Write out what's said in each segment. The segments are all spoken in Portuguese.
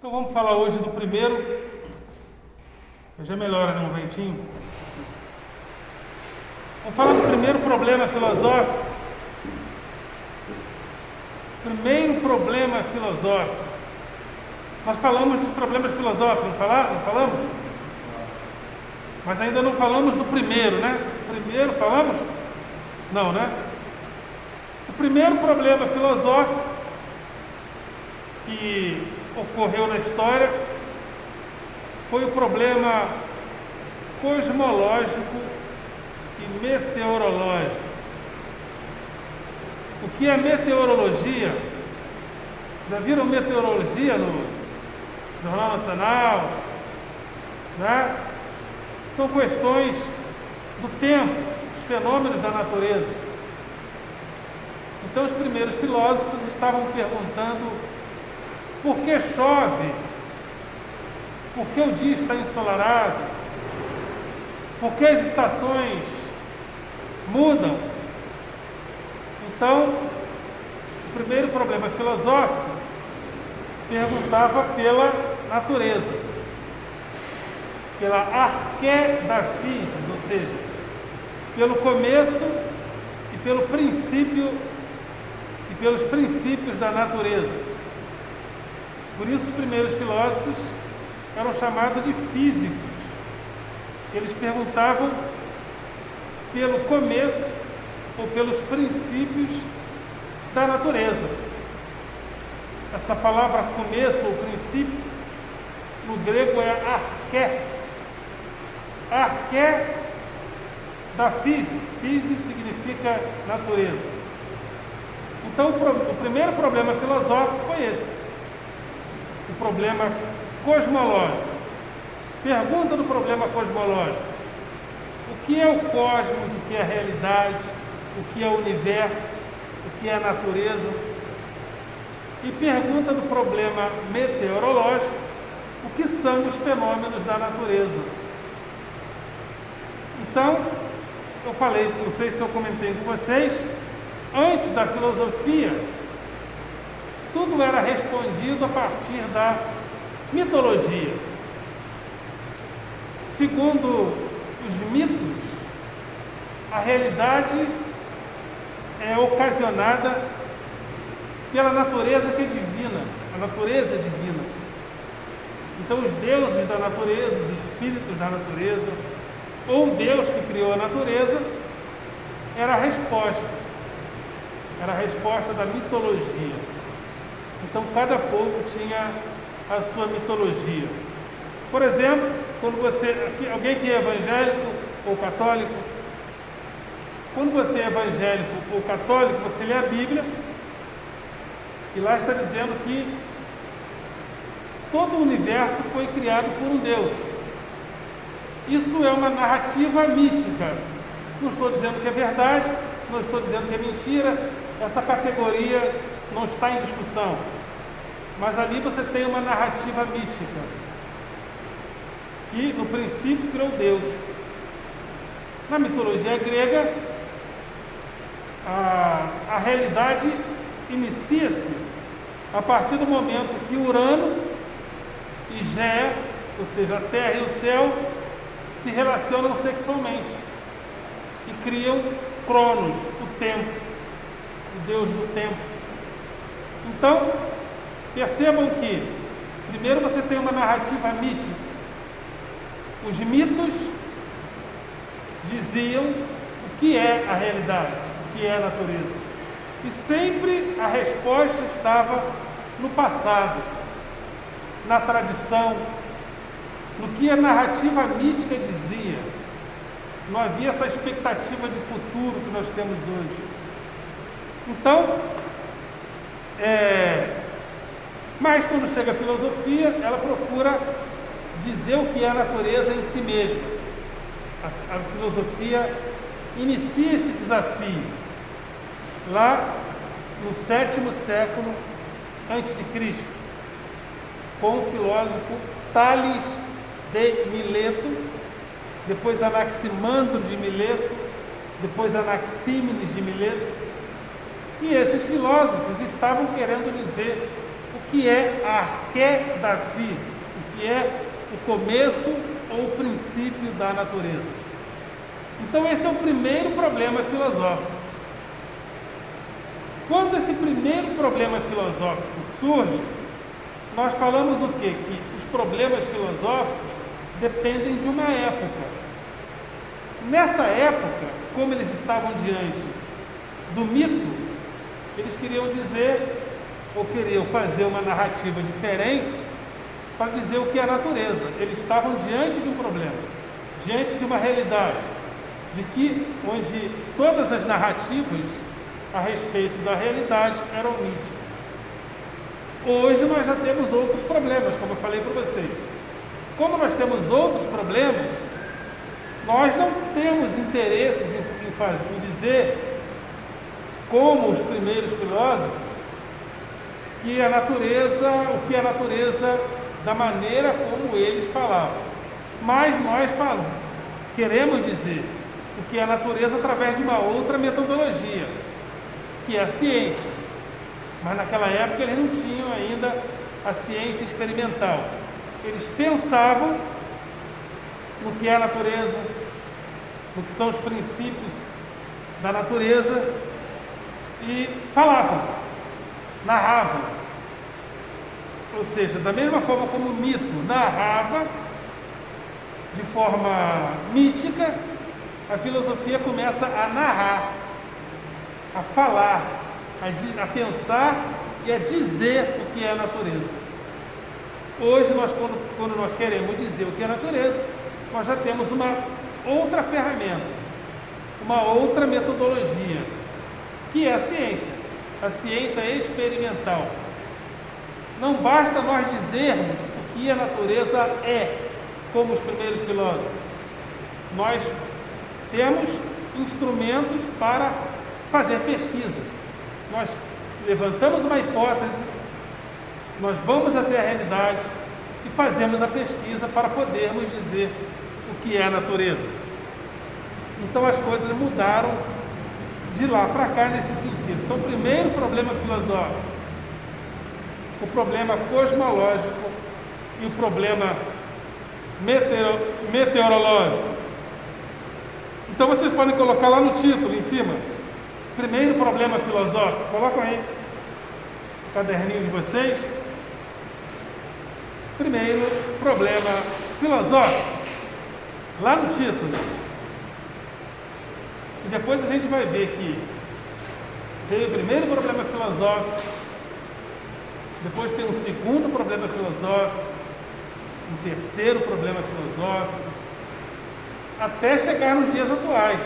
Então vamos falar hoje do primeiro. Já melhora, né, um ventinho. Vamos falar do primeiro problema filosófico. Primeiro problema filosófico. Nós falamos dos problemas filosóficos, não falamos? Mas ainda não falamos do primeiro, né? Primeiro falamos? Não, né? O primeiro problema filosófico que ocorreu na história foi o problema cosmológico e meteorológico. O que é meteorologia? Já viram meteorologia no Jornal Nacional? Né? São questões do tempo, os fenômenos da natureza. Então os primeiros filósofos estavam perguntando por que chove, por que o dia está ensolarado, por que as estações mudam. Então, o primeiro problema filosófico perguntava pela natureza, pela arqué da physis, ou seja, pelo começo e pelo princípio e pelos princípios da natureza. Por isso os primeiros filósofos eram chamados de físicos. Eles perguntavam pelo começo ou pelos princípios da natureza. Essa palavra começo ou princípio, no grego é arqué. Arqué da physis. Physis significa natureza. Então o primeiro problema filosófico foi esse. O problema cosmológico. Pergunta do problema cosmológico: o que é o cosmos, o que é a realidade, o que é o universo, o que é a natureza? E pergunta do problema meteorológico: o que são os fenômenos da natureza? Então, eu falei, não sei se eu comentei com vocês, antes da filosofia, tudo era respondido a partir da mitologia. Segundo os mitos, a realidade é ocasionada pela natureza que é divina. A natureza é divina. Então os deuses da natureza, os espíritos da natureza, ou Deus que criou a natureza, era a resposta. Era a resposta da mitologia. Então cada povo tinha a sua mitologia. Por exemplo, quando alguém que é evangélico ou católico, quando você é evangélico ou católico, você lê a Bíblia e lá está dizendo que todo o universo foi criado por um Deus. Isso é uma narrativa mítica. Não estou dizendo que é verdade, não estou dizendo que é mentira, essa categoria não está em discussão. Mas ali você tem uma narrativa mítica, que no princípio criou Deus. Na mitologia grega, a realidade inicia-se a partir do momento que Urano e Gé, ou seja, a Terra e o céu, se relacionam sexualmente e criam Cronos, o tempo, o deus do tempo. Então, percebam que, primeiro você tem uma narrativa mítica. Os mitos diziam o que é a realidade, o que é a natureza. E sempre a resposta estava no passado, na tradição, no que a narrativa mítica dizia. Não havia essa expectativa de futuro que nós temos hoje. Então, mas quando chega a filosofia, ela procura dizer o que é a natureza em si mesma. A filosofia inicia esse desafio lá no 7º século antes de Cristo, com o filósofo Tales de Mileto, depois Anaximandro de Mileto, depois Anaxímenes de Mileto. E esses filósofos estavam querendo dizer o que é a arqué da física, o que é o começo ou o princípio da natureza. Então esse é o primeiro problema filosófico. Quando esse primeiro problema filosófico surge, nós falamos o quê? Que os problemas filosóficos dependem de uma época. Nessa época, como eles estavam diante do mito, eles queriam dizer, ou queriam fazer uma narrativa diferente para dizer o que é a natureza. Eles estavam diante de um problema, diante de uma realidade, de que onde todas as narrativas a respeito da realidade eram míticas. Hoje nós já temos outros problemas, como eu falei para vocês. Como nós temos outros problemas, nós não temos interesses em dizer, como os primeiros filósofos, que a natureza, o que é a natureza da maneira como eles falavam. Mas nós queremos dizer o que é a natureza através de uma outra metodologia, que é a ciência. Mas naquela época eles não tinham ainda a ciência experimental. Eles pensavam no que é a natureza, no que são os princípios da natureza, e falavam, narravam. Ou seja, da mesma forma como o mito narrava de forma mítica, a filosofia começa a narrar, a falar, a pensar e a dizer o que é a natureza. Hoje, quando nós queremos dizer o que é a natureza, nós já temos uma outra ferramenta, uma outra metodologia, que é a ciência. A ciência experimental. Não basta nós dizermos o que a natureza é, como os primeiros filósofos. Nós temos instrumentos para fazer pesquisa. Nós levantamos uma hipótese, nós vamos até a realidade e fazemos a pesquisa para podermos dizer o que é a natureza. Então as coisas mudaram de lá para cá nesse sentido. Então, o primeiro problema filosófico, o problema cosmológico e o problema meteorológico. Então vocês podem colocar lá no título, em cima, primeiro problema filosófico. Colocam aí o caderninho de vocês. Primeiro problema filosófico, lá no título. E depois a gente vai ver que veio o primeiro problema filosófico, depois tem um segundo problema filosófico, um terceiro problema filosófico, até chegar nos dias atuais,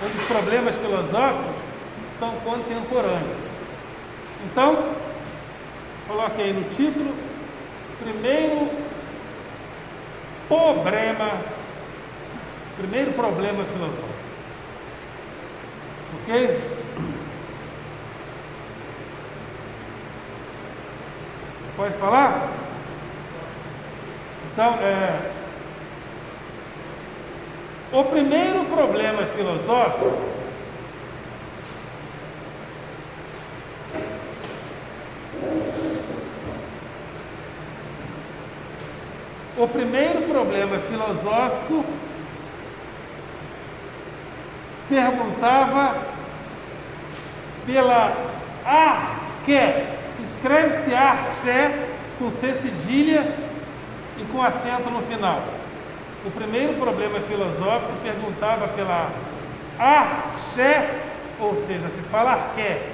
onde os problemas filosóficos são contemporâneos. Então, coloque aí no título, primeiro problema filosófico. Ok? Pode falar? Então, o primeiro problema filosófico perguntava pela arqué. Escreve-se arqué com C cedilha e com acento no final. O primeiro problema filosófico perguntava pela arché, ou seja, se fala arqué,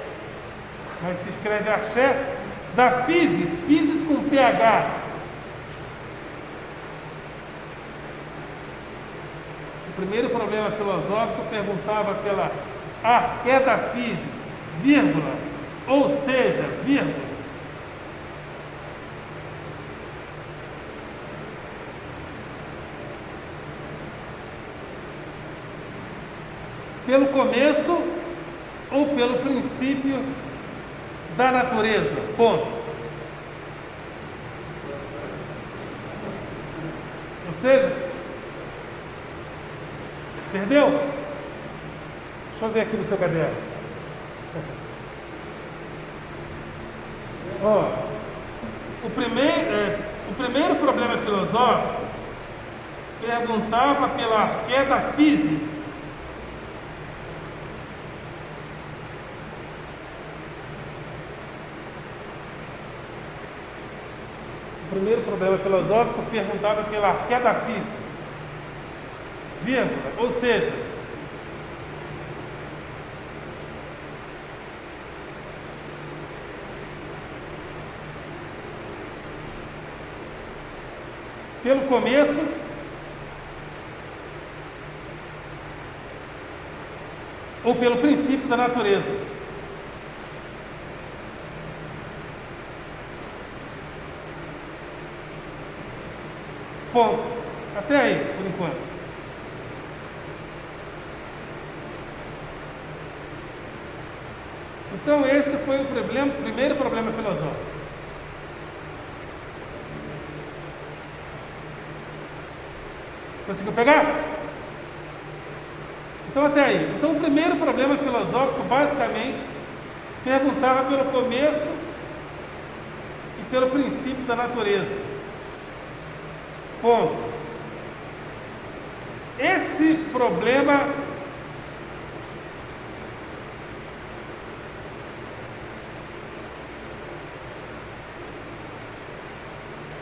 mas se escreve arché, da physis com PH. O primeiro problema filosófico perguntava pela arqué da physis, vírgula, ou seja, vírgula. Pelo começo ou pelo princípio da natureza. Ponto. Ou seja, perdeu? Deixa eu ver aqui no seu caderno. Ó. o primeiro problema filosófico perguntava pela arqué da physis. O primeiro problema filosófico perguntava pela arqué da physis, vírgula, ou seja, pelo começo ou pelo princípio da natureza. Ponto. Até aí, por enquanto. Então esse foi o primeiro problema filosófico. Conseguiu pegar? Então até aí. Então o primeiro problema filosófico basicamente perguntava pelo começo e pelo princípio da natureza. Ponto. Esse problema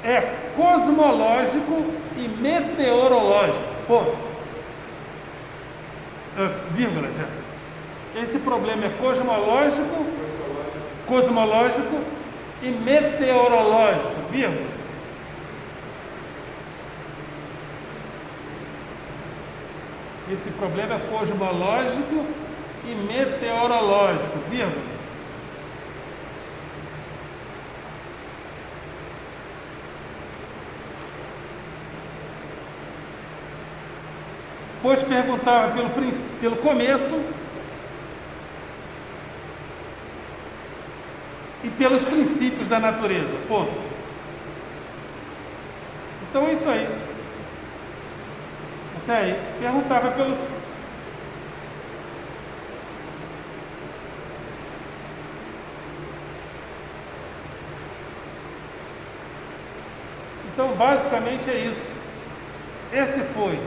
é cosmológico e meteorológico. Ponto. Vírgula já. Esse problema é cosmológico e meteorológico. Vírgula. Esse problema é cosmológico e meteorológico, vírgula. Pois perguntava pelo começo e pelos princípios da natureza. Ponto. Então é isso aí. Até aí. Perguntava pelos... Então, basicamente é isso. Esse foi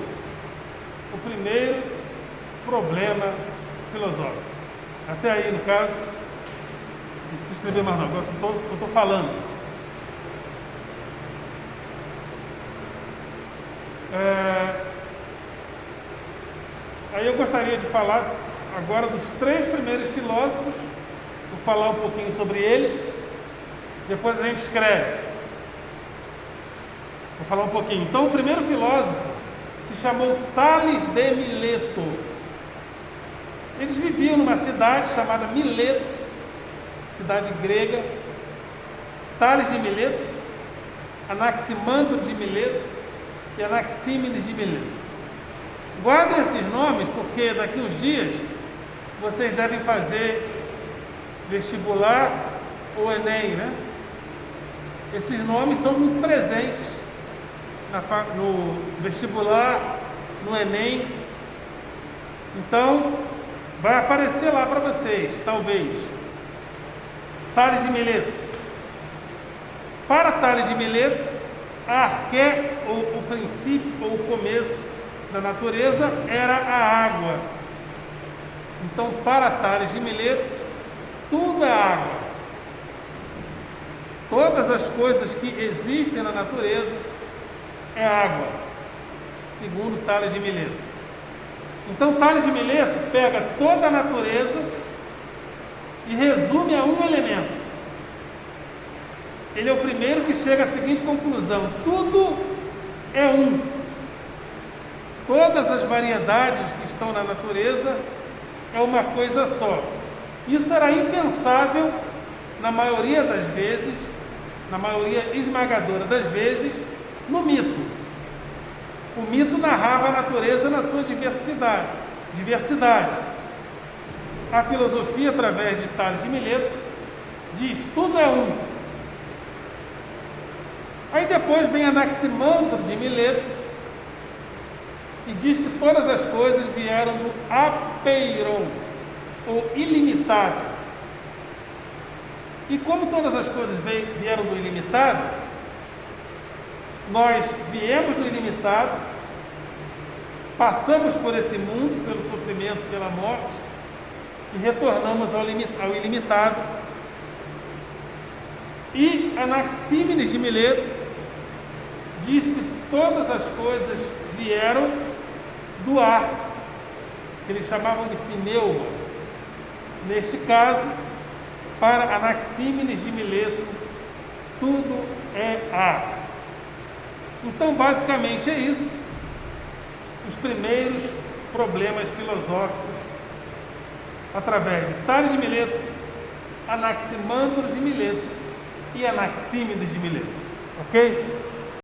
o primeiro problema filosófico. Até aí, no caso, não precisa escrever mais não, agora só estou falando. Aí eu gostaria de falar agora dos 3 primeiros filósofos, vou falar um pouquinho sobre eles, depois a gente escreve. Vou falar um pouquinho. Então, o primeiro filósofo se chamou Tales de Mileto. Eles viviam numa cidade chamada Mileto, cidade grega. Tales de Mileto, Anaximandro de Mileto e Anaxímenes de Mileto. Guardem esses nomes, porque daqui uns dias vocês devem fazer vestibular ou Enem, né? Esses nomes são muito presentes no vestibular, no Enem. Então, vai aparecer lá para vocês, talvez. Tales de Mileto. Para Tales de Mileto, a arqué, ou o princípio, ou o começo da natureza era a água. Então, para Tales de Mileto, tudo é água. Todas as coisas que existem na natureza é água, segundo Tales de Mileto. Então, Tales de Mileto pega toda a natureza e resume a um elemento. Ele é o primeiro que chega à seguinte conclusão: tudo é um. Todas as variedades que estão na natureza é uma coisa só. Isso era impensável na maioria das vezes, na maioria esmagadora das vezes, no mito. O mito narrava a natureza na sua diversidade. A filosofia, através de Tales de Mileto, diz: tudo é um. Aí depois vem Anaximandro de Mileto e diz que todas as coisas vieram do apeiron, ou ilimitado. E como todas as coisas vieram do ilimitado, nós viemos do ilimitado, passamos por esse mundo, pelo sofrimento, pela morte, e retornamos ao ilimitado. E Anaxímenes de Mileto diz que todas as coisas vieram do ar, que eles chamavam de pneuma. Neste caso, para Anaxímenes de Mileto, tudo é ar. Então, basicamente é isso. Os primeiros problemas filosóficos, através de Tales de Mileto, Anaximandro de Mileto e Anaxímenes de Mileto. Ok?